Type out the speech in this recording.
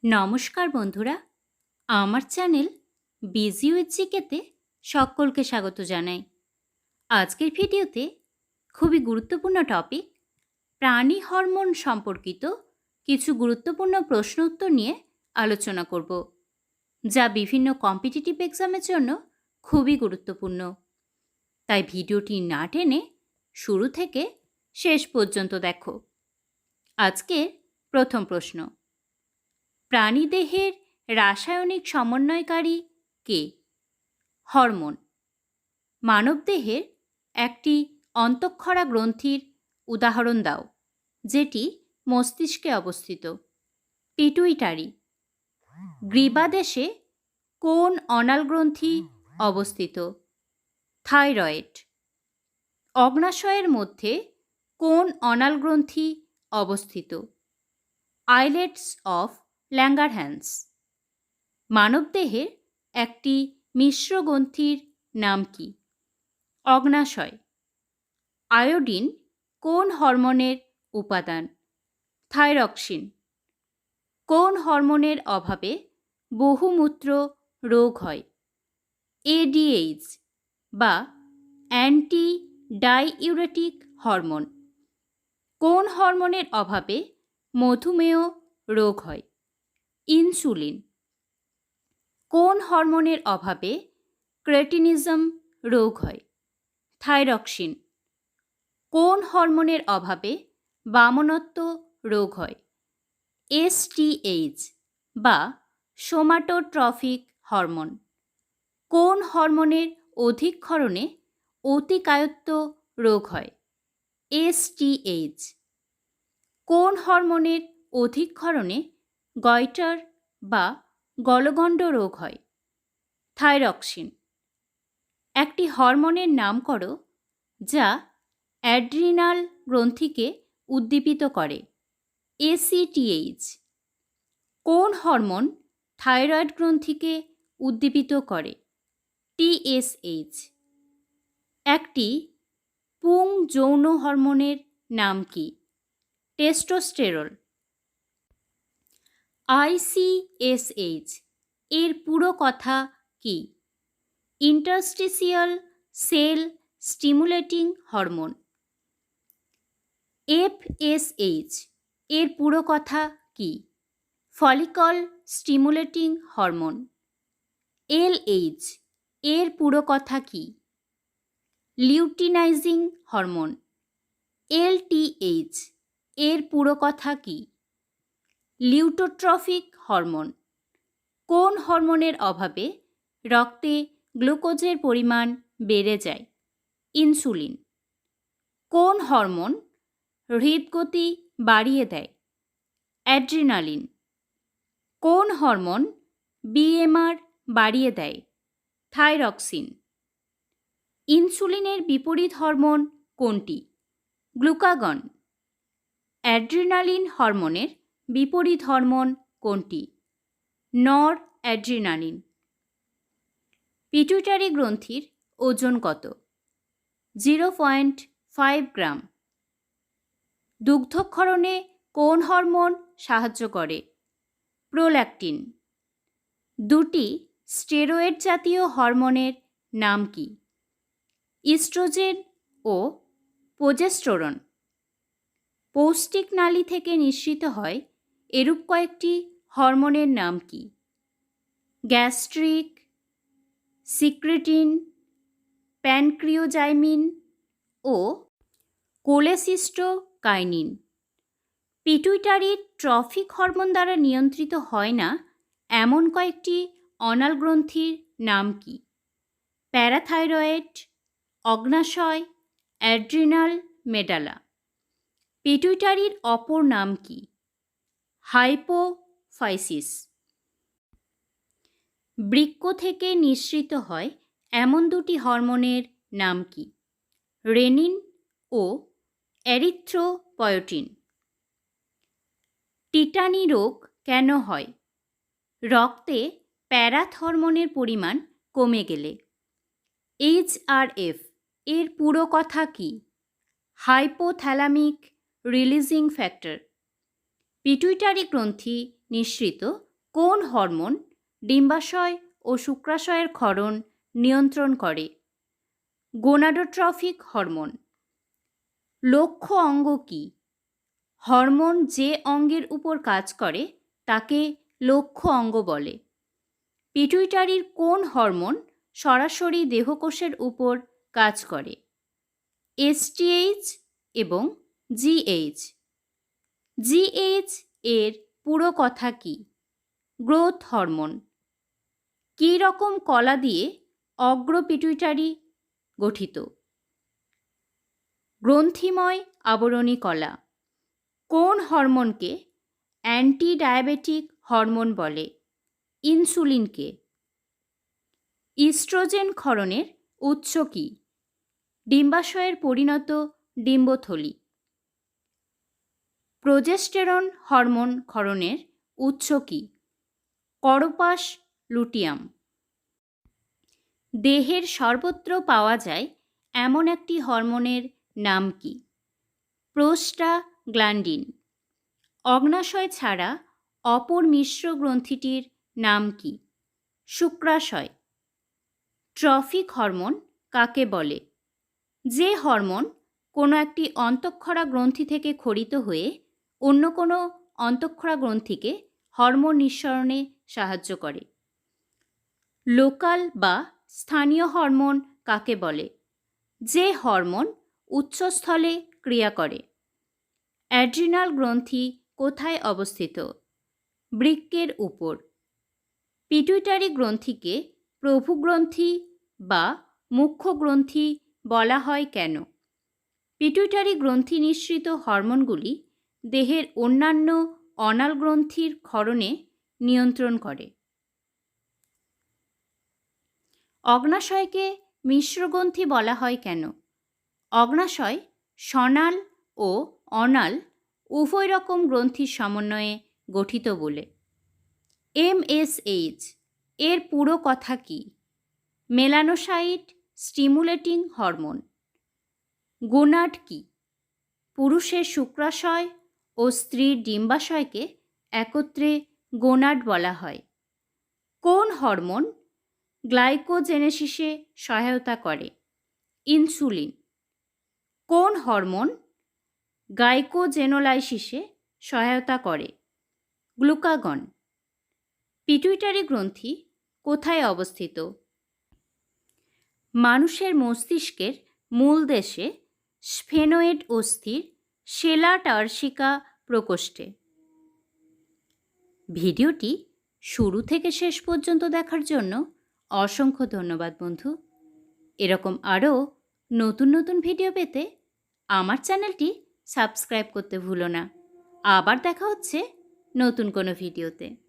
নমস্কার বন্ধুরা, আমার চ্যানেল বিজি উইথ জিকেতে সকলকে স্বাগত জানাই। আজকের ভিডিওতে খুবই গুরুত্বপূর্ণ টপিক প্রাণী হরমোন সম্পর্কিত কিছু গুরুত্বপূর্ণ প্রশ্ন উত্তর নিয়ে আলোচনা করব, যা বিভিন্ন কম্পিটিটিভ এক্সামের জন্য খুবই গুরুত্বপূর্ণ। তাই ভিডিওটি না টেনে শুরু থেকে শেষ পর্যন্ত দেখো। আজকের প্রথম প্রশ্ন, প্রাণীদেহের রাসায়নিক সমন্বয়কারী কে? হরমোন। মানবদেহের একটি অন্তঃক্ষরা গ্রন্থির উদাহরণ দাও, যেটি মস্তিষ্কে অবস্থিত। পিটুইটারি। গ্রীবাদেশে কোন অনাল গ্রন্থি অবস্থিত? থাইরয়েড। অগ্নাশয়ের মধ্যে কোন অনাল গ্রন্থি অবস্থিত? Islets of Langerhans. মানবদেহের একটি মিশ্র গ্রন্থির নাম কি? অগ্নাশয়। আয়োডিন কোন হরমোনের উপাদান? থাইরক্সিন। কোন হরমোনের অভাবে বহুমূত্র রোগ হয়? এডিএইচ বা অ্যান্টি ডাইইউরেটিক হরমোন। কোন হরমোনের অভাবে মধুমেহ রোগ হয়? ইনসুলিন। কোন হরমোনের অভাবে ক্রেটিনিজম রোগ হয়? থাইরক্সিন। কোন হরমোনের অভাবে বামনত্ব রোগ হয়? এসটিএইচ বা সোমাটোট্রফিক হরমোন। কোন হরমোনের অধিক্ষরণে অতিকায়ত্ব রোগ হয়? এসটিএইচ। কোন হরমোনের অধিক্ষরণে গয়টার বা গলগণ্ড রোগ হয়? থাইরক্সিন। একটি হরমোনের নাম করো যা অ্যাড্রিনাল গ্রন্থিকে উদ্দীপিত করে। এসিটিএইচ। কোন হরমোন থাইরয়েড গ্রন্থিকে উদ্দীপিত করে? টিএসএইচ। একটি পুং যৌন হরমোনের নাম কি? টেস্টোস্টেরন। আইসিএসএইচ এর পুরো কথা কি? Interstitial sell stimulating hormone. FSH এর পুরো কথা কি? Follicle stimulating hormone. এলএইচ এর পুরো কথা কি? Luteinising hormone. এলটিএইচ এর পুরো কথা কি? লিউটোট্রফিক হরমোন। কোন হরমোনের অভাবে রক্তে গ্লুকোজের পরিমাণ বেড়ে যায়? ইনসুলিন। কোন হরমোন হৃদগতি বাড়িয়ে দেয়? অ্যাড্রিনালিন। কোন হরমোন বিএমআর বাড়িয়ে দেয়? থাইরক্সিন। ইনসুলিনের বিপরীত হরমোন কোনটি? গ্লুকাগন। অ্যাড্রিনালিন হরমোনের বিপরীত হরমোন কোনটি? নর অ্যাড্রিনালিন। পিটুইটারি গ্রন্থির ওজন কত? 0.5 গ্রাম। দুগ্ধক্ষরণে কোন হরমোন সাহায্য করে? প্রোল্যাক্টিন। দুটি স্টেরয়েড জাতীয় হরমোনের নাম কি? ইস্ট্রোজেন ও প্রোজেস্টেরন। পৌষ্টিক নালী থেকে নিঃসৃত হয় এরূপ কয়েকটি হরমোনের নাম কি? গ্যাস্ট্রিক, সিক্রেটিন, প্যানক্রিওজাইমিন ও কোলেসিস্টোকাইনিন। পিটুইটারি ট্রফিক হরমোন দ্বারা নিয়ন্ত্রিত হয় না এমন কয়েকটি অনাল গ্রন্থির নাম কি? প্যারাথাইরয়েড, অগ্নাশয়, অ্যাড্রিনাল মেডালা। পিটুইটারির অপর নাম কি? হাইপোফাইসিস। বৃক্ক থেকে নিঃসৃত হয় এমন দুটি হরমোনের নাম কি? রেনিন ও এরিথ্রোপয়েটিন। টিটানি রোগ কেন হয়? রক্তে প্যারাথ হরমোনের পরিমাণ কমে গেলে। এইচআরএফ এর পুরো কথা কি? Hypothalamic releasing factor. পিটুইটারি গ্রন্থি নিঃসৃত কোন হরমোন ডিম্বাশয় ও শুক্রাশয়ের ক্ষরণ নিয়ন্ত্রণ করে? গোনাডোট্রফিক হরমোন। লক্ষ্য অঙ্গ কী? হরমোন যে অঙ্গের উপর কাজ করে তাকে লক্ষ্য অঙ্গ বলে। পিটুইটারির কোন হরমোন সরাসরি দেহকোষের উপর কাজ করে? এসটিএইচ এবং জিএইচ। জিএইচ এর পুরো কথা কী? Growth hormone. কী রকম কলা দিয়ে অগ্র পিটুইটারি গঠিত? গ্রন্থিময় আবরণী কলা। কোন হরমোনকে অ্যান্টি ডায়াবেটিক হরমোন বলে? ইনসুলিনকে। ইস্ট্রোজেন ক্ষরণের উৎস কী? ডিম্বাশয়ের পরিণত ডিম্বথলি। প্রোজেস্টেরন হরমোন ক্ষরণের উৎস কী? Corpus luteum. দেহের সর্বত্র পাওয়া যায় এমন একটি হরমোনের নাম কি? প্রোস্টাগ্ল্যান্ডিন। অগ্নাশয় ছাড়া অপর মিশ্র গ্রন্থিটির নাম কি? শুক্রাশয়। ট্রফিক হরমোন কাকে বলে? যে হরমোন কোনো একটি অন্তঃক্ষরা গ্রন্থি থেকে ক্ষরিত হয়ে অন্য কোনো অন্তঃক্ষরা গ্রন্থিকে হরমোন নিঃসরণে সাহায্য করে। লোকাল বা স্থানীয় হরমোন কাকে বলে? যে হরমোন উচ্চস্থলে ক্রিয়া করে। অ্যাড্রিনাল গ্রন্থি কোথায় অবস্থিত? বৃক্কের উপর। পিটুইটারি গ্রন্থিকে প্রভুগ্রন্থি বা মুখ্য গ্রন্থি বলা হয় কেন? পিটুইটারি গ্রন্থি নিঃসৃত হরমোনগুলি দেহের অন্যান্য অনাল গ্রন্থির ক্ষরণে নিয়ন্ত্রণ করে। অগ্নাশয়কে মিশ্রগ্রন্থি বলা হয় কেন? অগ্নাশয় সনাল ও অনাল উভয় রকম গ্রন্থির সমন্বয়ে গঠিত বলে। এমএসএইচ এর পুরো কথা কী? Melanocyte stimulating hormone. গোনাড কী? পুরুষের শুক্রাশয় ও স্ত্রীর ডিম্বাশয়কে একত্রে গোনাড বলা হয়। কোন হরমোন গ্লাইকোজেনেসিসে সহায়তা করে? ইনসুলিন। কোন হরমোন গাইকোজেনোলাইসিসে সহায়তা করে? গ্লুকাগন। পিটুইটারি গ্রন্থি কোথায় অবস্থিত? মানুষের মস্তিষ্কের মূল দেশে স্ফেনোয়েড অস্থির সেলা টার্সিকা প্রকোষ্ঠে। ভিডিওটি শুরু থেকে শেষ পর্যন্ত দেখার জন্য অসংখ্য ধন্যবাদ বন্ধু। এরকম আরও নতুন নতুন ভিডিও পেতে আমার চ্যানেলটি সাবস্ক্রাইব করতে ভুলো না। আবার দেখা হচ্ছে নতুন কোনো ভিডিওতে।